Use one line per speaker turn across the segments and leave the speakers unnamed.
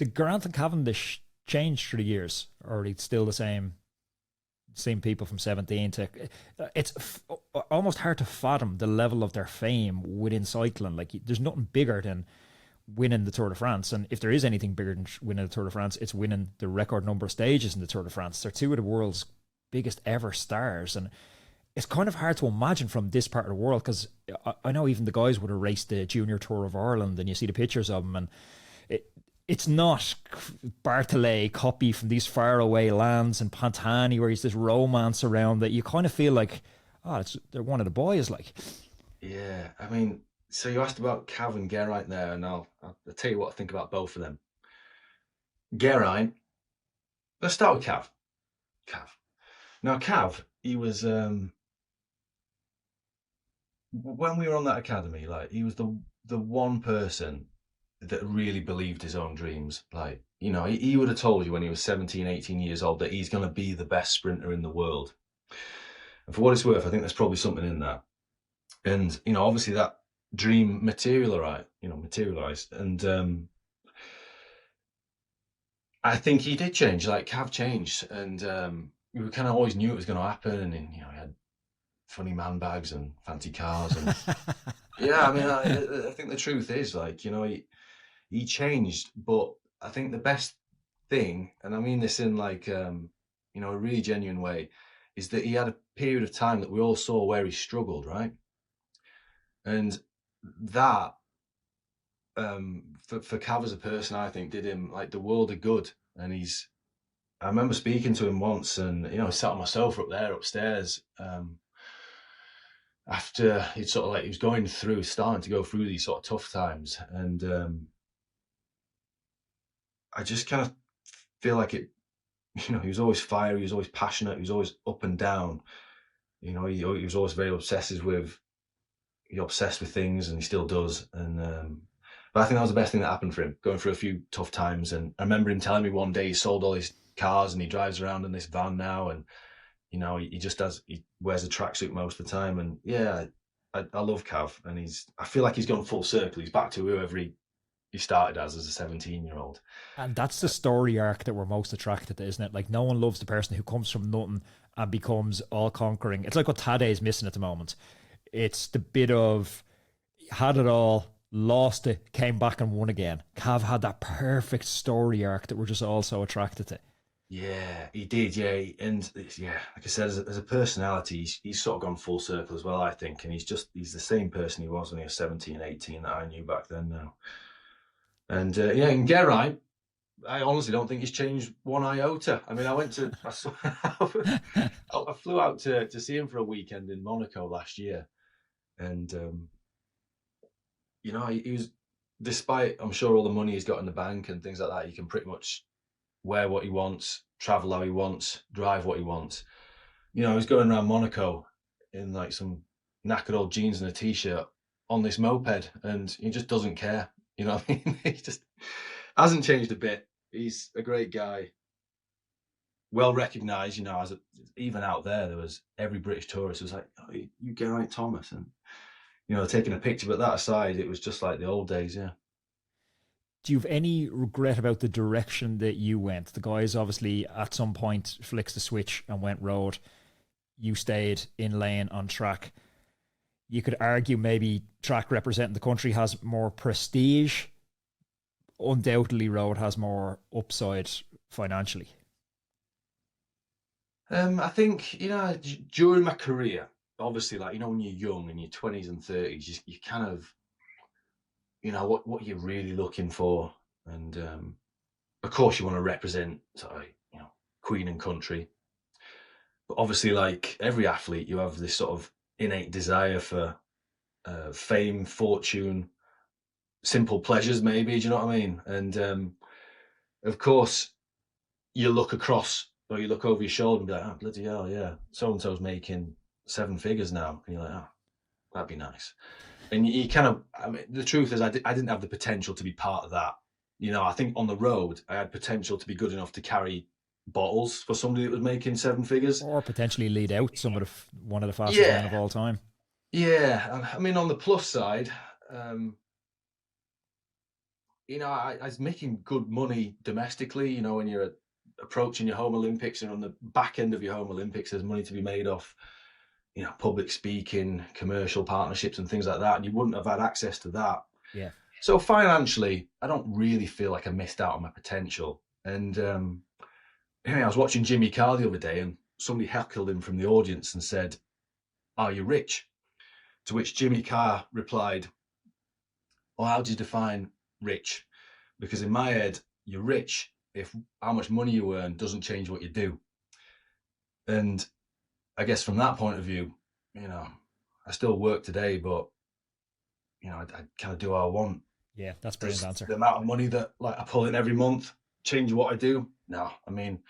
Did Geraint and Cavendish change through the years, or are they still the same people from 17 to? It's almost hard to fathom the level of their fame within cycling. Like, there's nothing bigger than winning the Tour de France, and if there is anything bigger than winning the Tour de France, it's winning the record number of stages in the Tour de France. They're two of the world's biggest ever stars, and it's kind of hard to imagine from this part of the world, because I know even the guys would have raced the Junior Tour of Ireland, and you see the pictures of them, and it's not Barthollet copy from these faraway lands and Pantani where he's this romance around that you kind of feel like, they're one of the boys, like.
Yeah, I mean, so you asked about Cav and Geraint there, and I'll tell you what I think about both of them. Geraint, let's start with Cav. Now, Cav, he was when we were on that academy, like, he was the one person that really believed his own dreams. Like, you know, he would have told you when he was 17, 18 years old that he's going to be the best sprinter in the world. And for what it's worth, I think there's probably something in that. And, you know, obviously that dream materialized. And I think he did change, like Cav changed. And we kind of always knew it was going to happen. And, you know, he had funny man bags and fancy cars. And yeah, I mean, I think the truth is, like, you know, he changed, but I think the best thing, and I mean this in like, you know, a really genuine way, is that he had a period of time that we all saw where he struggled, right? And that, for Cav as a person, I think did him like the world of good. And I remember speaking to him once, and, you know, he sat on my sofa up there upstairs, after he'd sort of like, he was starting to go through these sort of tough times. And I just kind of feel like it, you know, he was always fiery, he was always passionate, he was always up and down. You know, he was always very obsessed with things, and he still does. And but I think that was the best thing that happened for him, going through a few tough times. And I remember him telling me one day he sold all his cars and he drives around in this van now, and, you know, he wears a tracksuit most of the time. And yeah, I love Cav, and I feel like he's gone full circle. He's back to whoever he started as a 17-year-old.
And that's the story arc that we're most attracted to, isn't it? Like, no one loves the person who comes from nothing and becomes all conquering. It's like what Tadej is missing at the moment. It's the bit of had it all, lost it, came back and won again. Cav had that perfect story arc that we're just all so attracted to.
Yeah, he did. Yeah, and yeah, like I said, as a personality, he's sort of gone full circle as well, I think. And he's the same person he was when he was 17, 18 that I knew back then now. And yeah, and Geraint, I honestly don't think he's changed one iota. I mean, I flew out to see him for a weekend in Monaco last year, and you know, he was, despite, I'm sure, all the money he's got in the bank and things like that, he can pretty much wear what he wants, travel how he wants, drive what he wants. You know, he was going around Monaco in like some knackered old jeans and a t-shirt on this moped, and he just doesn't care. You know what I mean? He just hasn't changed a bit. He's a great guy, well recognised. You know, even out there was every British tourist was like, "Oh, you Geraint Thomas," and, you know, taking a picture. But that aside, it was just like the old days. Yeah.
Do you have any regret about the direction that you went? The guys obviously at some point flicked the switch and went road. You stayed in lane on track. You could argue maybe track representing the country has more prestige. Undoubtedly, road has more upside financially.
I think, you know, during my career, obviously, like, you know, when you're young, in your 20s and 30s, you kind of, you know, what you're really looking for. And of course, you want to represent sort of, you know, Queen and country. But obviously, like every athlete, you have this sort of innate desire for fame, fortune, simple pleasures, maybe. Do you know what I mean? And of course, you look across, or you look over your shoulder and be like, "Oh, bloody hell, yeah, so and so's making 7 figures now," and you're like, "Oh, that'd be nice." And you kind of, I mean, the truth is, I didn't have the potential to be part of that. You know, I think on the road, I had potential to be good enough to carry bottles for somebody that was making 7 figures,
or potentially lead out one of the fastest men of
yeah.
all time.
Yeah, I mean, on the plus side, I was making good money domestically. When you're approaching your home Olympics, and on the back end of your home Olympics, there's money to be made off, public speaking, commercial partnerships and things like that. And you wouldn't have had access to that.
Yeah.
So financially, I don't really feel like I missed out on my potential. And I was watching Jimmy Carr the other day, and somebody heckled him from the audience and said, "Are you rich?" To which Jimmy Carr replied, "Well, how do you define rich? Because in my head, you're rich if how much money you earn doesn't change what you do." And I guess from that point of view, I still work today, but I kind of do what I want.
Yeah, that's a brilliant answer.
The amount of money that I pull in every month change what I do? No. I mean,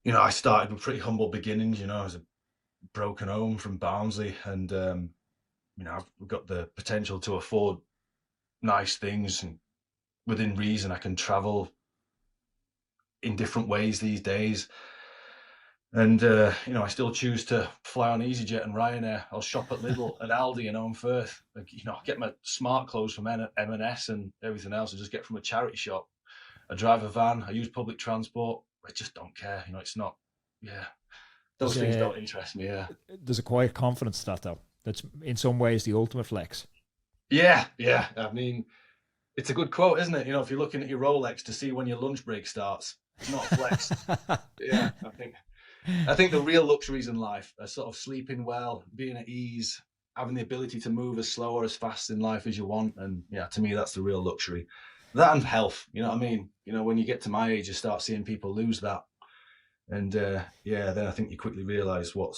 I started with pretty humble beginnings. I was a broken home from Barnsley, and I've got the potential to afford nice things, and within reason I can travel in different ways these days. And I still choose to fly on EasyJet and Ryanair. I'll shop at Lidl and Aldi and Home Firth. I get my smart clothes from M&S and everything else I just get from a charity shop. I drive a van. I use public transport. I just don't care. It's not. Yeah, those things don't interest me. Yeah,
there's a quiet confidence to that, though. That's in some ways the ultimate flex.
Yeah. I mean, it's a good quote, isn't it? If you're looking at your Rolex to see when your lunch break starts, it's not a flex. Yeah, I think the real luxuries in life are sort of sleeping well, being at ease, having the ability to move as slow or as fast in life as you want. And yeah, to me, that's the real luxury. That and health, you know what I mean? When you get to my age, you start seeing people lose that. And then I think you quickly realise what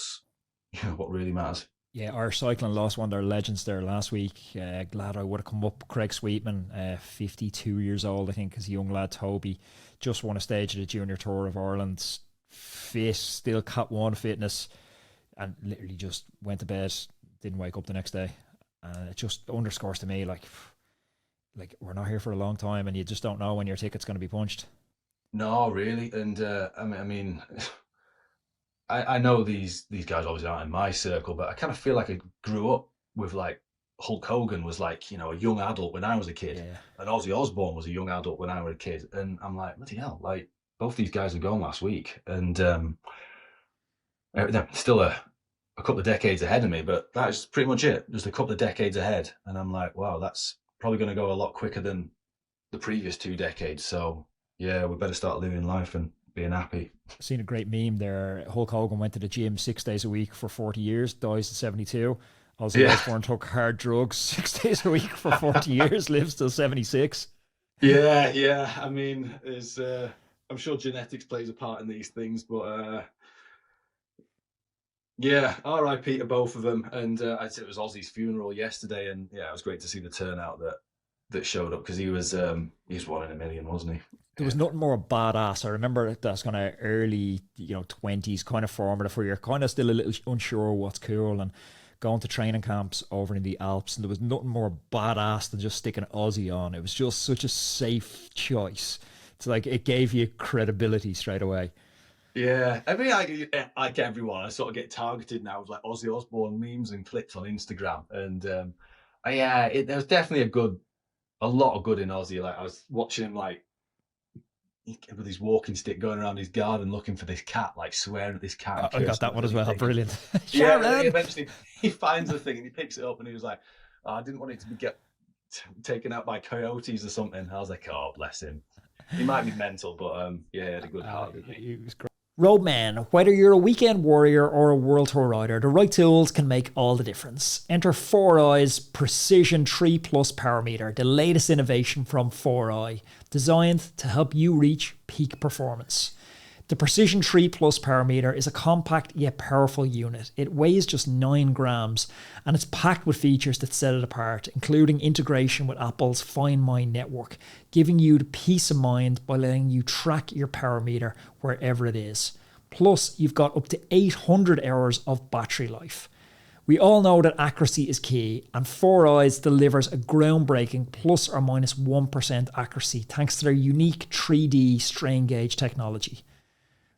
really matters.
Yeah, our cycling lost one of their legends there last week. Glad I would have come up. Craig Sweetman, 52 years old, I think, as a young lad. Toby just won a stage of the Junior Tour of Ireland. Fit, still Cat 1 fitness, and literally just went to bed, didn't wake up the next day. And it just underscores to me, like we're not here for a long time, and you just don't know when your ticket's going to be punched.
No, really. And I know these guys obviously aren't in my circle, but I kind of feel like I grew up with Hulk Hogan was a young adult when I was a kid, and Ozzy Osbourne was a young adult when I was a kid, and I'm like, bloody hell, both these guys are gone last week, and they're still a couple of decades ahead of me, but that's pretty much it, just a couple of decades ahead. And I'm like, wow, that's probably going to go a lot quicker than the previous 2 decades. So yeah, we better start living life and being happy.
I've seen a great meme there. Hulk Hogan went to the gym 6 days a week for 40 years, dies at 72. Ozzy Osbourne took hard drugs 6 days a week for 40 years, lives till 76.
Yeah. I mean, there's I'm sure genetics plays a part in these things, but R.I.P. to both of them. And I'd say it was Ozzy's funeral yesterday, and yeah, it was great to see the turnout that showed up, because he was one in a million, wasn't he?
There was nothing more badass. I remember that's kind of early, 20s, kind of formative, where you're kind of still a little unsure what's cool, and going to training camps over in the Alps, and there was nothing more badass than just sticking Ozzy on. It was just such a safe choice. It's it gave you credibility straight away.
Yeah, I mean, like everyone, I sort of get targeted now with Ozzy Osbourne memes and clips on Instagram, and there was definitely a lot of good in Ozzy. I was watching him with his walking stick going around his garden looking for this cat, swearing at this cat.
I got that one as well. Brilliant.
Yeah, eventually he finds the thing and he picks it up, and he was like, "Oh, I didn't want it to get taken out by coyotes or something." I was like, "Oh, bless him. He might be mental, but he had a good heart."
He was great. Roadman, whether you're a weekend warrior or a world tour rider, the right tools can make all the difference. Enter 4i's Precision 3 Plus Powermeter, the latest innovation from 4i, designed to help you reach peak performance. The Precision 3 Plus Powermeter is a compact yet powerful unit. It weighs just 9 grams, and it's packed with features that set it apart, including integration with Apple's Find My network, giving you the peace of mind by letting you track your power meter wherever it is. Plus, you've got up to 800 hours of battery life. We all know that accuracy is key, and 4i's delivers a groundbreaking plus or minus 1% accuracy thanks to their unique 3D strain gauge technology.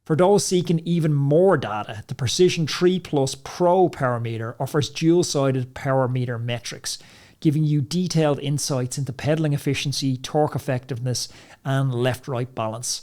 For those seeking even more data, the Precision 3 Plus Pro Power Meter offers dual-sided power meter metrics. giving you detailed insights into pedaling efficiency, torque effectiveness, and left-right balance.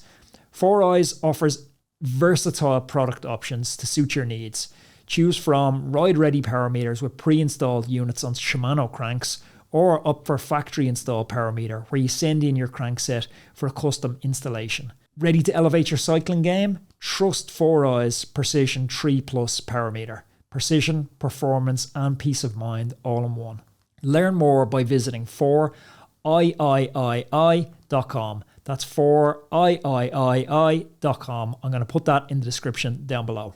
4Eyes offers versatile product options to suit your needs. Choose from ride-ready power meters with pre-installed units on Shimano cranks, or up for factory-installed power meter, where you send in your crankset for a custom installation. Ready to elevate your cycling game? Trust 4Eyes Precision 3 Plus power meter. Precision, performance, and peace of mind all in one. Learn more by visiting 4iiii.com. That's 4iiii.com. I'm going to put that in the description down below.